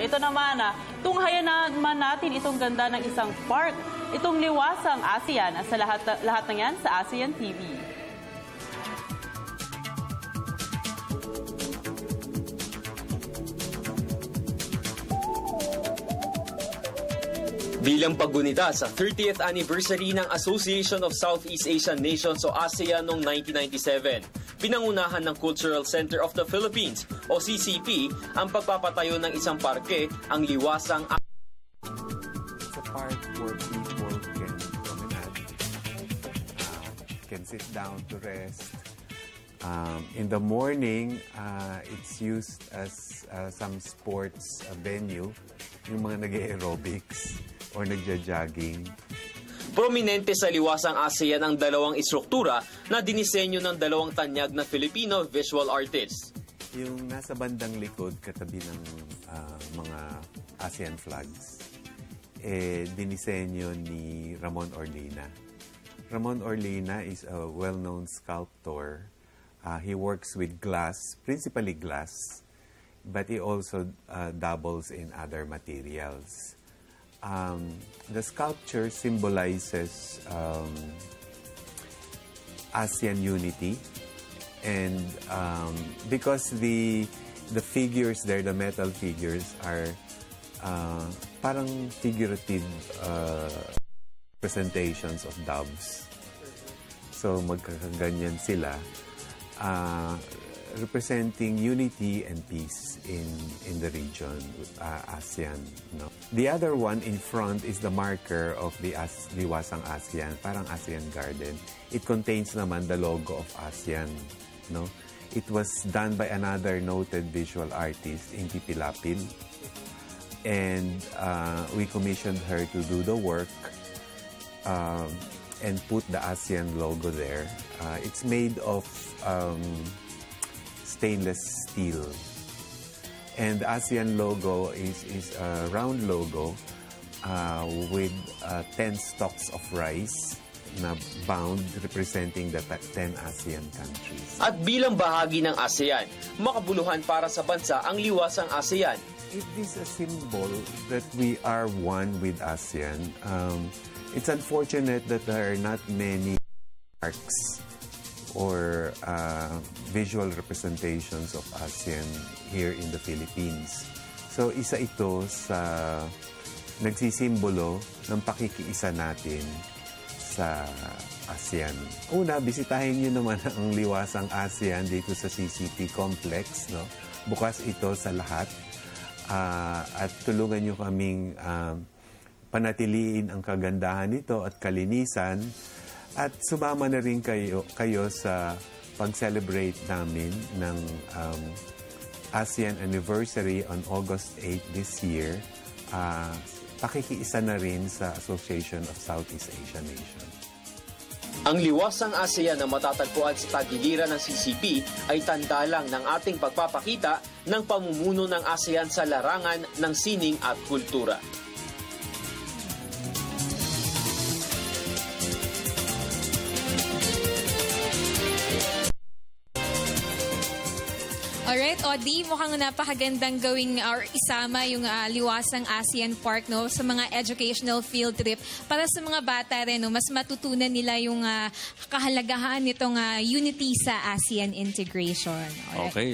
ito naman, tunghayan naman natin itong ganda ng isang park. Itong liwasang ASEAN. Sa lahat ng yan sa ASEAN TV. Bilang paggunita sa 30th anniversary ng Association of Southeast Asian Nations o ASEAN noong 1997, pinangunahan ng Cultural Center of the Philippines o CCP ang pagpapatayo ng isang parke, ang liwasang It's a park where people can promenade, can sit down to rest. In the morning, it's used as some sports venue, yung mga nag-aerobics or nagja-jogging. Prominente sa liwasang ASEAN ang dalawang istruktura na dinisenyo ng dalawang tanyag na Filipino visual artists. Yung nasa bandang likod, katabi ng mga ASEAN flags, dinisenyo ni Ramon Orlina. Ramon Orlina is a well-known sculptor. He works with glass, principally glass, but he also dabbles in other materials. The sculpture symbolizes ASEAN unity, and because the figures there, the metal figures, are parang figurative presentations of doves. So magkakaganyan sila, representing unity and peace in the region, ASEAN. No? The other one in front is the marker of the Liwasang ASEAN, parang ASEAN Garden. It contains naman the logo of ASEAN. No? It was done by another noted visual artist, Inti Pilapil. And we commissioned her to do the work and put the ASEAN logo there. It's made of stainless steel. And the ASEAN logo is a round logo with 10 stalks of rice na bound representing the 10 ASEAN countries. At bilang bahagi ng ASEAN, makabuluhan para sa bansa ang liwasang ASEAN. It is a symbol that we are one with ASEAN. It's unfortunate that there are not many parks or visual representations of ASEAN here in the Philippines. So isa ito sa nagsisimbolo ng pakikiisa natin sa ASEAN. Una, bisitahin nyo naman ang liwasang ASEAN dito sa CCP Complex. No? Bukas ito sa lahat. At tulungan nyo kaming panatiliin ang kagandahan nito at kalinisan. At sumama na rin kayo sa pag-celebrate namin ng ASEAN anniversary on August 8 this year. Pakikiisa na rin sa Association of Southeast Asian Nations. Ang liwasang ASEAN na matatagpuan sa tagiliran ng CCP ay tanda lang ng ating pagpapakita ng pamumuno ng ASEAN sa larangan ng sining at kultura. Alright, Odi, mukhang napakagandang gawing or isama yung liwasang ASEAN Park no, sa mga educational field trip para sa mga bata rin, no, mas matutunan nila yung kahalagahan nitong unity sa ASEAN integration. Alright. Okay.